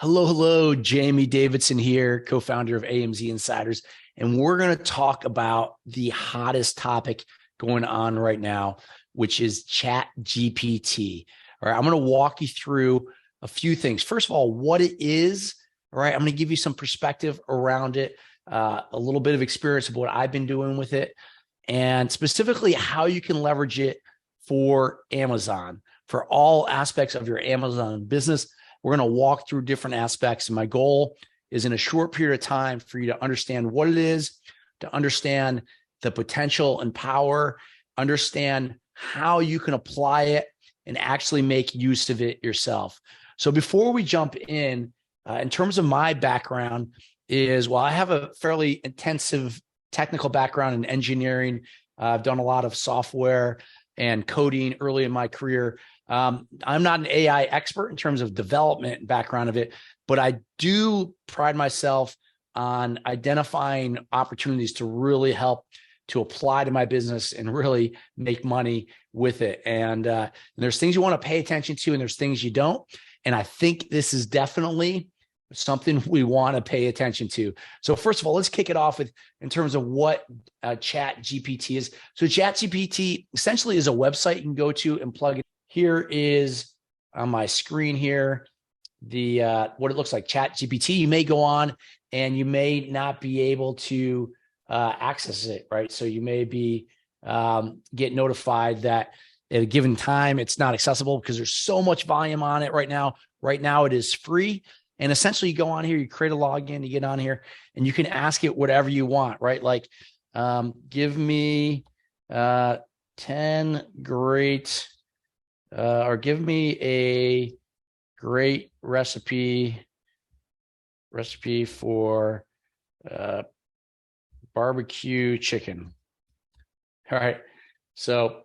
Hello, hello, Jamie Davidson here, co-founder of AMZ Insiders, and we're going to talk about the hottest topic going on right now, which is ChatGPT. All right, I'm going to walk you through a few things. First of all, what it is. All right, I'm going to give you some perspective around it, a little bit of experience of what I've been doing with it, and specifically how you can leverage it for Amazon, for all aspects of your Amazon business. We're going to walk through different aspects. And my goal is in a short period of time for you to understand what it is, to understand the potential and power, understand how you can apply it and actually make use of it yourself. So before we jump in terms of my background is, well, I have a fairly intensive technical background in engineering. I've done a lot of software and coding early in my career. I'm not an AI expert in terms of development and background of it, but I do pride myself on identifying opportunities to really help to apply to my business and really make money with it. And there's things you want to pay attention to, and there's things you don't. And I think this is definitely something we want to pay attention to. So first of all, let's kick it off with in terms of what ChatGPT is. So ChatGPT essentially is a website you can go to and plug it. Here is on my screen here, the what it looks like, ChatGPT. You may go on and you may not be able to access it, right? So you may be get notified that at a given time, it's not accessible because there's so much volume on it right now. Right now it is free. And essentially you go on here, you create a login, you get on here and you can ask it whatever you want, right? Like give me 10 great or give me a great recipe for barbecue chicken. All right. So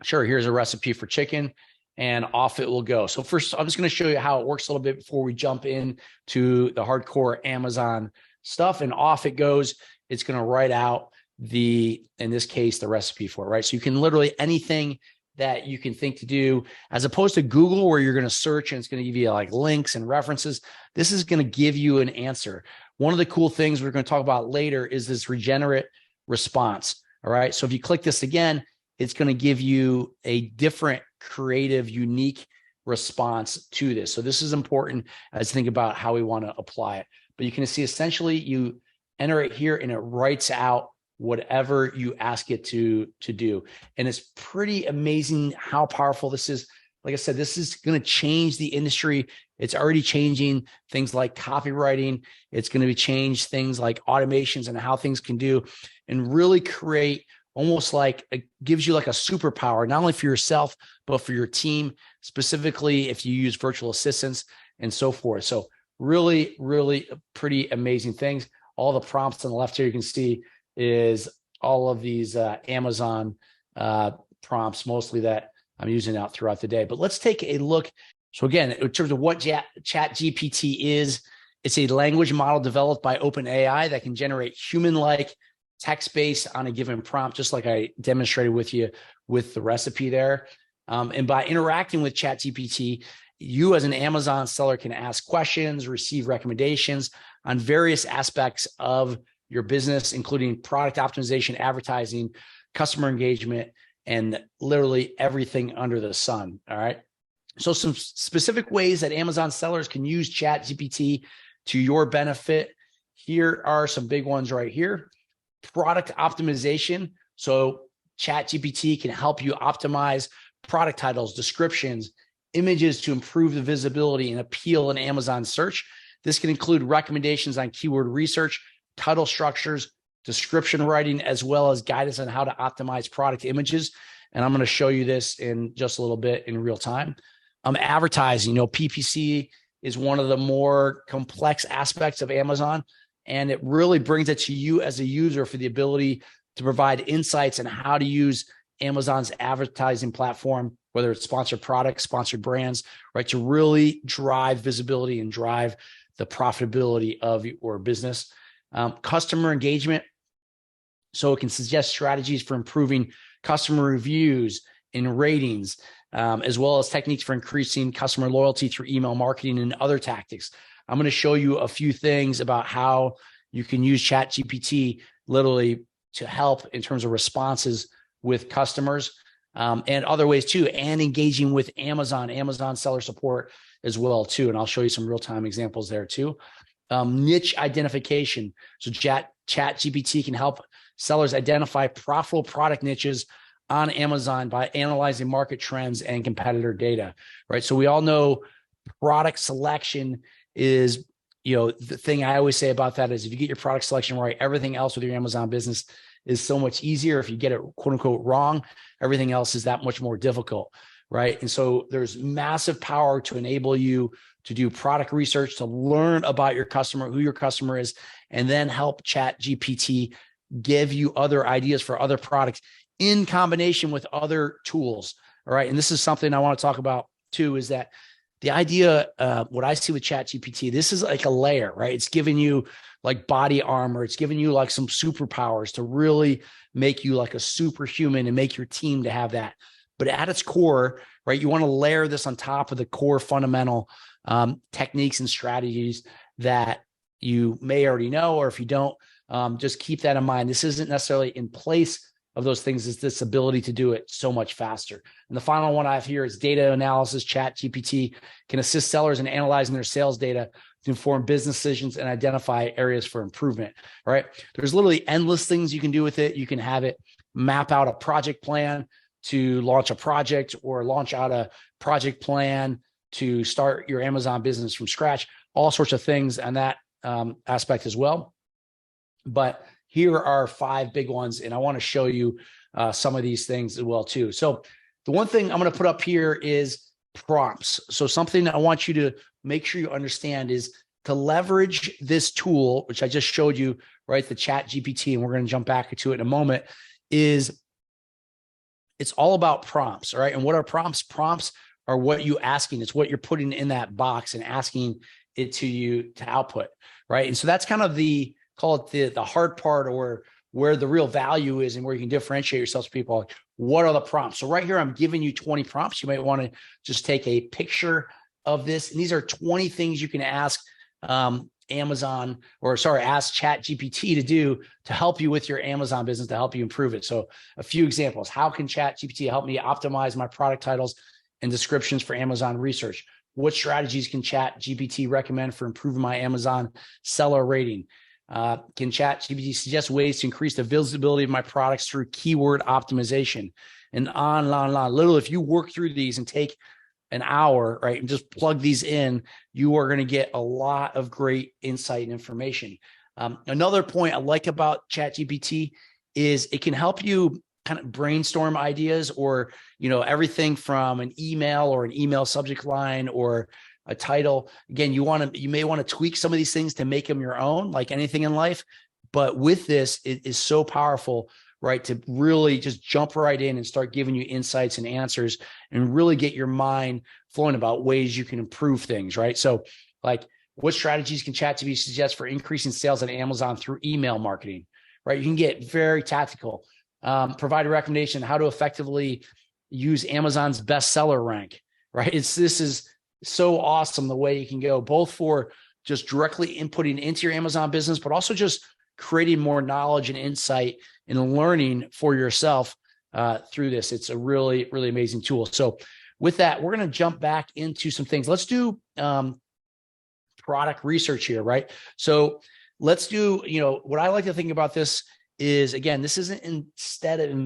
sure, here's a recipe for chicken and off it will go. So first, I'm just going to show you how it works a little bit before we jump in to the hardcore Amazon stuff, and off it goes. It's going to write out in this case, the recipe for it, right? So you can literally anything that you can think to do, as opposed to Google where you're going to search and it's going to give you like links and references. This is going to give you an answer. One of the cool things we're going to talk about later is this regenerate response. All right. So if you click this again, it's going to give you a different, creative, unique response to this. So this is important as you think about how we want to apply it. But you can see essentially you enter it here and it writes out whatever you ask it to do. And it's pretty amazing how powerful this is. Like I said, this is going to change the industry. It's already changing things like copywriting. It's going to change things like automations and how things can do, and really create almost like it gives you like a superpower, not only for yourself, but for your team, specifically if you use virtual assistants and so forth. So really, really pretty amazing things. All the prompts on the left here, you can see is all of these Amazon prompts, mostly that I'm using out throughout the day. But let's take a look. So again, in terms of what ChatGPT is, it's a language model developed by OpenAI that can generate human-like text based on a given prompt, just like I demonstrated with you with the recipe there. And by interacting with ChatGPT, you as an Amazon seller can ask questions, receive recommendations on various aspects of your business, including product optimization, advertising, customer engagement, and literally everything under the sun. All right. So some specific ways that Amazon sellers can use ChatGPT to your benefit. Here are some big ones right here. Product optimization. So ChatGPT can help you optimize product titles, descriptions, images to improve the visibility and appeal in Amazon search. This can include recommendations on keyword research, title structures, description writing, as well as guidance on how to optimize product images. And I'm going to show you this in just a little bit in real time. Advertising, PPC is one of the more complex aspects of Amazon, and it really brings it to you as a user for the ability to provide insights on how to use Amazon's advertising platform, whether it's sponsored products, sponsored brands, right, to really drive visibility and drive the profitability of your business. Customer engagement. So it can suggest strategies for improving customer reviews and ratings. as well as techniques for increasing customer loyalty through email marketing and other tactics. I'm going to show you a few things about how you can use ChatGPT literally to help in terms of responses with customers, and other ways too, and engaging with Amazon seller support as well too. And I'll show you some real-time examples there too. Niche identification. So ChatGPT can help sellers identify profitable product niches on Amazon by analyzing market trends and competitor data, right? So we all know product selection is, the thing I always say about that is if you get your product selection right, everything else with your Amazon business is so much easier. If you get it quote unquote wrong, everything else is that much more difficult, right? And so there's massive power to enable you to do product research, to learn about your customer, who your customer is, and then help ChatGPT give you other ideas for other products in combination with other tools. All right. And this is something I want to talk about too, is that the idea, what I see with ChatGPT, this is like a layer, right? It's giving you like body armor. It's giving you like some superpowers to really make you like a superhuman and make your team to have that. But at its core, right, you want to layer this on top of the core fundamental techniques and strategies that you may already know, or if you don't, just keep that in mind. This isn't necessarily in place of those things, is this ability to do it so much faster. And the final one I have here is data analysis. ChatGPT can assist sellers in analyzing their sales data to inform business decisions and identify areas for improvement, right? There's literally endless things you can do with it. You can have it map out a project plan to launch a project, or launch out a project plan to start your Amazon business from scratch, all sorts of things on that aspect as well. But here are 5 big ones, and I want to show you some of these things as well too. So the one thing I'm going to put up here is prompts. So something that I want you to make sure you understand is to leverage this tool, which I just showed you, right? The ChatGPT, and we're going to jump back to it in a moment, is it's all about prompts, right? And what are prompts? Prompts are what you asking. It's what you're putting in that box and asking it to you to output, right? And so that's kind of call it the hard part, or where the real value is and where you can differentiate yourself to people. Like, what are the prompts? So right here, I'm giving you 20 prompts. You might want to just take a picture of this. And these are 20 things you can ask ask ChatGPT to do to help you with your Amazon business, to help you improve it. So a few examples. How can ChatGPT help me optimize my product titles and descriptions for Amazon research? What strategies can ChatGPT recommend for improving my Amazon seller rating? Can ChatGPT suggest ways to increase the visibility of my products through keyword optimization? And on and on and on. Literally, if you work through these and take an hour, right, and just plug these in, you are going to get a lot of great insight and information. Another point I like about ChatGPT is it can help you kind of brainstorm ideas, or, everything from an email or an email subject line or a title. Again, you may want to tweak some of these things to make them your own, like anything in life. But with this, it is so powerful, right, to really just jump right in and start giving you insights and answers, and really get your mind flowing about ways you can improve things, right? So like, what strategies can ChatGPT suggest for increasing sales on Amazon through email marketing, right? You can get very tactical. Provide a recommendation how to effectively use Amazon's bestseller rank, right? This is so awesome the way you can go, both for just directly inputting into your Amazon business, but also just creating more knowledge and insight and learning for yourself through this. It's a really, really amazing tool. So with that, we're going to jump back into some things. Let's do product research here, right? So let's do, what I like to think about this is, again, this isn't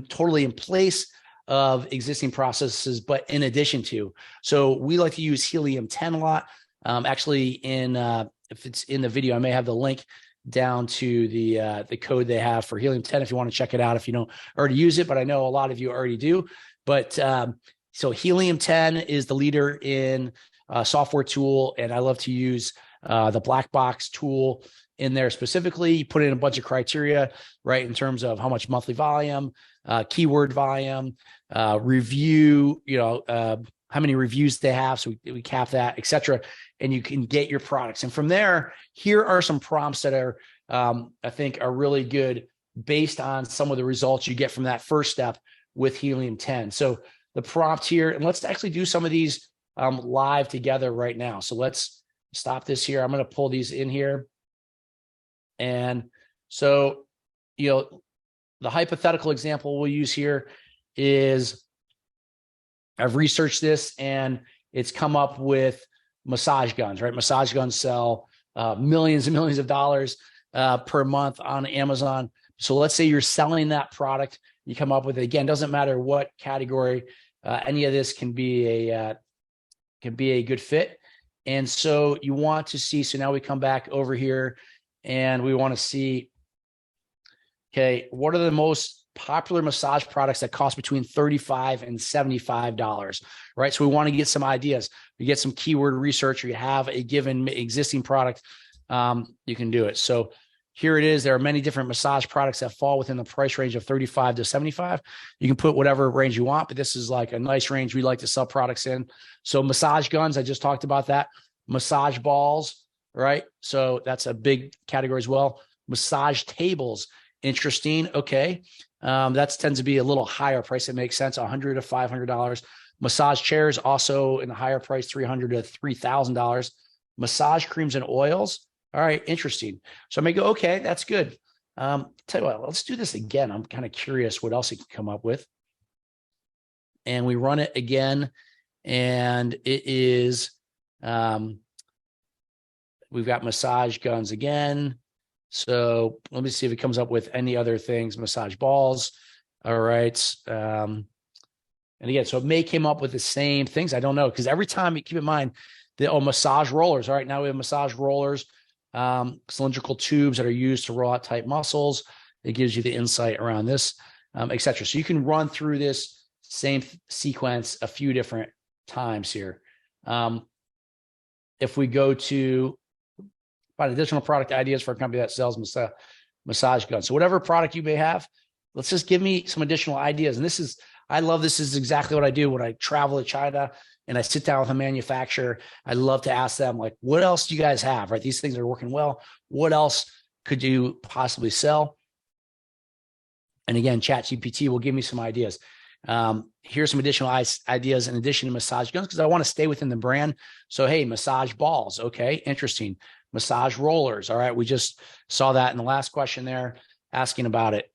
totally in place of existing processes, but in addition to. So we like to use Helium 10 a lot. Actually, if it's in the video, I may have the link down to the code they have for Helium 10 if you want to check it out if you don't already use it, but I know a lot of you already do. But so Helium 10 is the leader in software tool, and I love to use the black box tool in there specifically. You put in a bunch of criteria, right, in terms of how much monthly volume, keyword volume, review, how many reviews they have. So we cap that, et cetera. And you can get your products. And from there, here are some prompts that are, I think are really good based on some of the results you get from that first step with Helium 10. So the prompt here, and let's actually do some of these live together right now. So let's stop this here. I'm going to pull these in here. And so, the hypothetical example we'll use here is I've researched this and it's come up with massage guns, right? Massage guns sell millions and millions of dollars per month on Amazon. So let's say you're selling that product, you come up with it. Again, doesn't matter what category, any of this can be a good fit. And so you want to see, so now we come back over here and we want to see, okay, what are the most popular massage products that cost between $35 and $75, right? So we want to get some ideas. You get some keyword research, or you have a given existing product, you can do it. So here it is. There are many different massage products that fall within the price range of $35 to $75. You can put whatever range you want, but this is like a nice range we like to sell products in. So massage guns, I just talked about that. Massage balls, right? So that's a big category as well. Massage tables, interesting. Okay. That tends to be a little higher price. It makes sense. $100 to $500. Massage chairs, also in the higher price, $300 to $3,000. Massage creams and oils. All right, interesting. So I may go, okay, that's good. Tell you what, let's do this again. I'm kind of curious what else it can come up with. And we run it again, and it is, we've got massage guns again. So let me see if it comes up with any other things. Massage balls. All right. And again, so it may come up with the same things. I don't know, because every time, keep in mind, massage rollers. All right, now we have massage rollers. Cylindrical tubes that are used to roll out tight muscles. It gives you the insight around this, etc. So you can run through this same sequence a few different times here. If we go to find additional product ideas for a company that sells massage guns. So whatever product you may have, let's just give me some additional ideas. And I love this. This is exactly what I do when I travel to China and I sit down with a manufacturer. I love to ask them, like, what else do you guys have, right? These things are working well. What else could you possibly sell? And again, ChatGPT will give me some ideas. Here's some additional ideas in addition to massage guns, because I want to stay within the brand. So, hey, massage balls. Okay, interesting. Massage rollers. All right, we just saw that in the last question there, asking about it.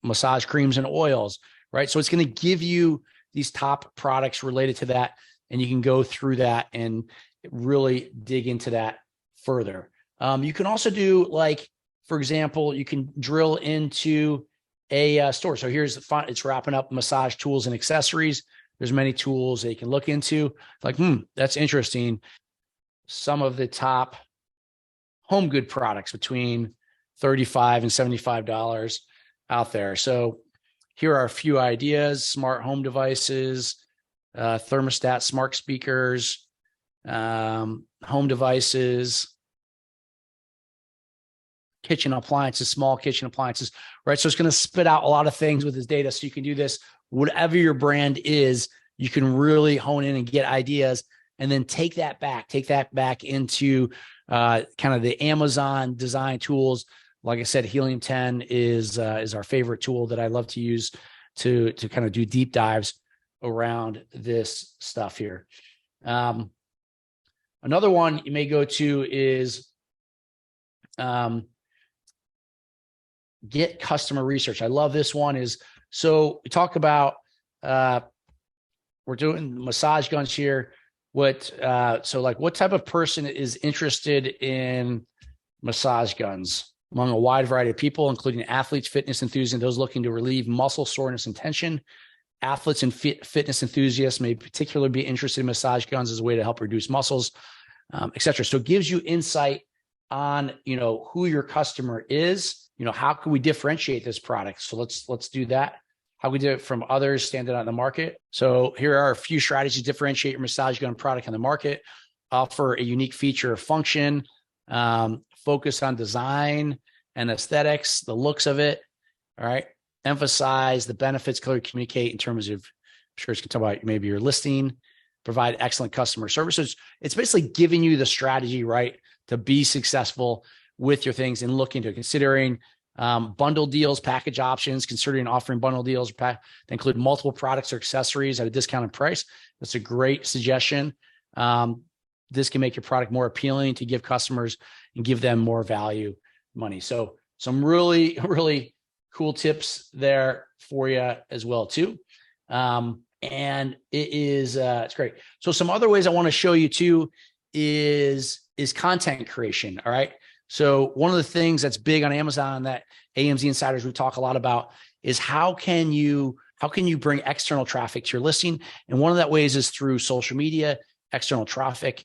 Massage creams and oils, right? So it's going to give you these top products related to that, and you can go through that and really dig into that further. You can also do, like, for example, you can drill into a store. So here's the fun. It's wrapping up massage tools and accessories. There's many tools that you can look into. Like, that's interesting. Some of the top home good products between $35 and $75 out there. So here are a few ideas: smart home devices, thermostat, smart speakers, home devices, kitchen appliances, small kitchen appliances, right? So it's going to spit out a lot of things with this data. So you can do this, whatever your brand is, you can really hone in and get ideas, and then take that back into kind of the Amazon design tools. Like I said, Helium 10 is our favorite tool that I love to use to kind of do deep dives around this stuff here. Another one you may go to is get customer research. I love this one. So we talk about, we're doing massage guns here. What type of person is interested in massage guns? Among a wide variety of people, including athletes, fitness enthusiasts, those looking to relieve muscle soreness and tension. Athletes and fitness enthusiasts may particularly be interested in massage guns as a way to help reduce muscles, etc. So it gives you insight on, who your customer is. How can we differentiate this product? So let's do that. How we do it from others, stand out in the market. So here are a few strategies to differentiate your massage gun product on the market. Offer a unique feature or function. Focus on design and aesthetics, the looks of it. All right. Emphasize the benefits, clearly communicate in terms of, I'm sure it's going to talk about maybe your listing, provide excellent customer services. It's basically giving you the strategy, right, to be successful with your things and looking to considering Bundle deals, package options, considering offering bundle deals that include multiple products or accessories at a discounted price. That's a great suggestion. This can make your product more appealing to give customers and give them more value money. So some really, really cool tips there for you as well too. And it's great. So some other ways I want to show you too is content creation. All right. So one of the things that's big on Amazon that AMZ Insiders we talk a lot about is how can you bring external traffic to your listing? And one of that ways is through social media, external traffic,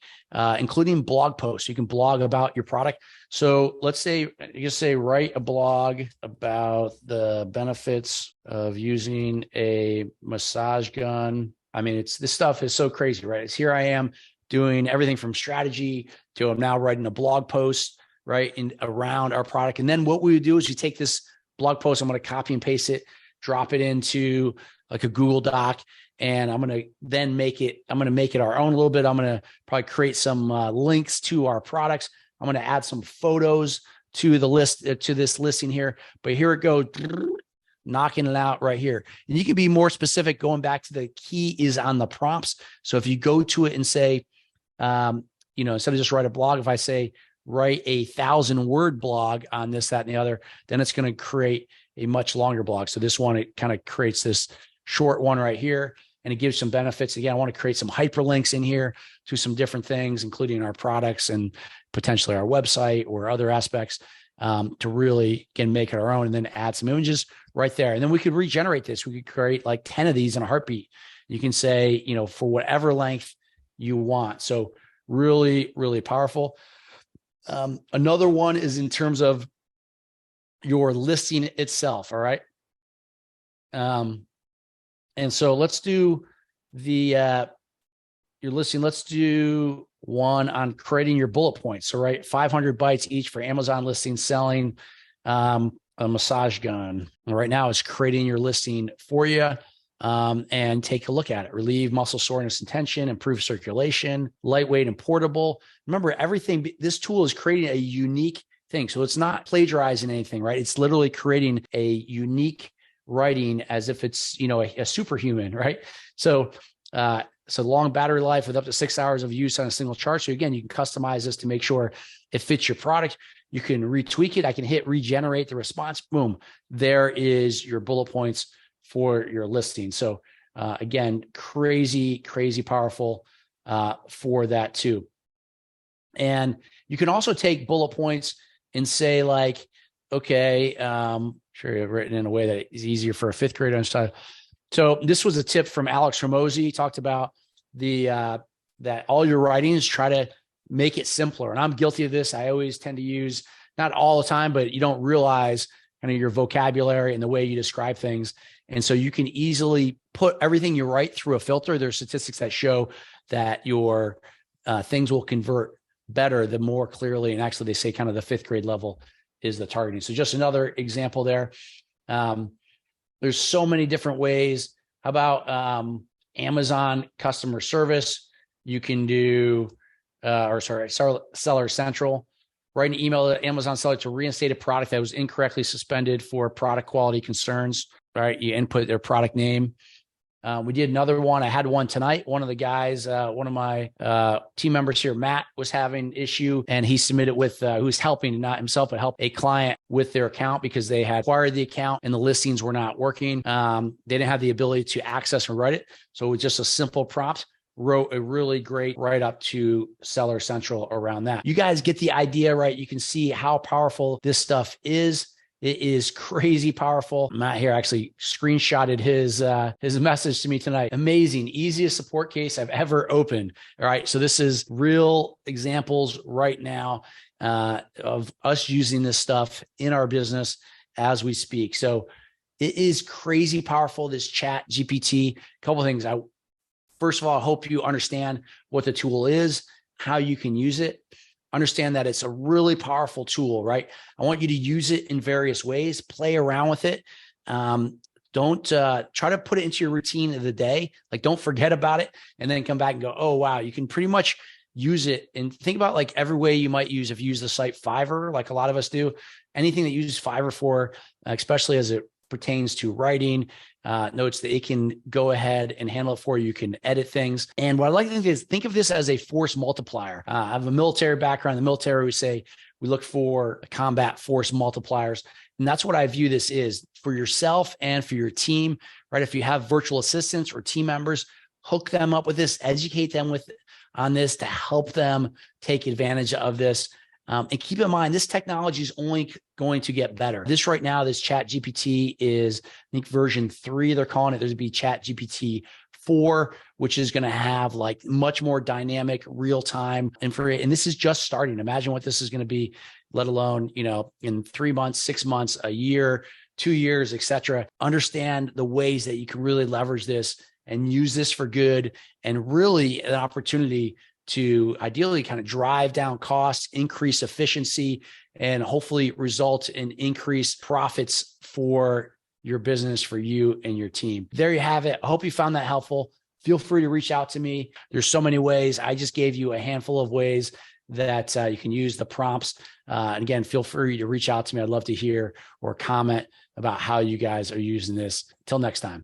including blog posts. You can blog about your product. So let's say you say write a blog about the benefits of using a massage gun. I mean, this stuff is so crazy, right? It's here I am doing everything from strategy to I'm now writing a blog post, right, around our product. And then what we would do is you take this blog post, I'm going to copy and paste it, drop it into like a Google Doc, and I'm going to make it our own a little bit. I'm going to probably create some links to our products. I'm going to add some photos to the list, to this listing here, but here it goes, knocking it out right here. And you can be more specific, going back to the key is on the prompts. So if you go to it and say, instead of just write a blog, if I say, write a 1,000-word blog on this, that, and the other, then it's going to create a much longer blog. So this one, it kind of creates this short one right here, and it gives some benefits. Again, I want to create some hyperlinks in here to some different things, including our products and potentially our website or other aspects, to really, again, make it our own, and then add some images right there. And then we could regenerate this. We could create like 10 of these in a heartbeat. You can say, for whatever length you want. So really, really powerful. Another one is in terms of your listing itself. All right. And so let's do your listing. Let's do one on creating your bullet points. So, right, 500 bytes each for Amazon listing selling a massage gun. And right now it's creating your listing for you. And take a look at it. Relieve muscle soreness and tension, improve circulation, lightweight and portable. Remember, this tool is creating a unique thing. So it's not plagiarizing anything, right? It's literally creating a unique writing as if it's, a superhuman, right? So long battery life with up to 6 hours of use on a single charge. So again, you can customize this to make sure it fits your product. You can retweak it. I can hit regenerate the response. Boom. There is your bullet points for your listing. So again, crazy, crazy powerful for that too. And you can also take bullet points and say like, okay, sure you've written in a way that is easier for a fifth grader to understand. So this was a tip from Alex Hormozi. He talked about that all your writings, try to make it simpler. And I'm guilty of this. I always tend to use, not all the time, but you don't realize kind of your vocabulary and the way you describe things. And so you can easily put everything you write through a filter. There's statistics that show that your things will convert better the more clearly. And actually they say kind of the fifth grade level is the targeting. So just another example there. There's so many different ways. How about Amazon customer service? You can do, Seller Central. Write an email to Amazon seller to reinstate a product that was incorrectly suspended for product quality concerns. All right, you input their product name. We did another one. I had one tonight. One of the guys, one of my team members here, Matt, was having issue, and he submitted with who was helping, not himself, but help a client with their account because they had acquired the account and the listings were not working. They didn't have the ability to access and write it. So with just a simple prompt, wrote a really great write-up to Seller Central around that. You guys get the idea, right? You can see how powerful this stuff is. It is crazy powerful. Matt here actually screenshotted his message to me tonight. Amazing, easiest support case I've ever opened. All right, so this is real examples right now of us using this stuff in our business as we speak. So it is crazy powerful, this ChatGPT. A couple of things. First of all, I hope you understand what the tool is, how you can use it. Understand that it's a really powerful tool, right? I want you to use it in various ways, play around with it. Don't try to put it into your routine of the day. Like, don't forget about it and then come back and go, oh, wow, you can pretty much use it and think about like every way you might use, if you use the site Fiverr, like a lot of us do, anything that you use Fiverr for, especially as it pertains to writing notes, that it can go ahead and handle it for you. You can edit things. And what I like to think is, think of this as a force multiplier. I have a military background. In the military, we say we look for combat force multipliers. And that's what I view this is for yourself and for your team, right? If you have virtual assistants or team members, hook them up with this, educate them on this to help them take advantage of this. And keep in mind, this technology is only going to get better. This right now, this ChatGPT is, I think, version 3, they're calling it. There's going to be ChatGPT 4, which is going to have like much more dynamic, real-time information. And this is just starting. Imagine what this is going to be, let alone, in 3 months, 6 months, a year, 2 years, et cetera. Understand the ways that you can really leverage this and use this for good, and really an opportunity to ideally kind of drive down costs, increase efficiency, and hopefully result in increased profits for your business, for you and your team. There you have it. I hope you found that helpful. Feel free to reach out to me. There's so many ways. I just gave you a handful of ways that you can use the prompts. And again, feel free to reach out to me. I'd love to hear or comment about how you guys are using this. Till next time.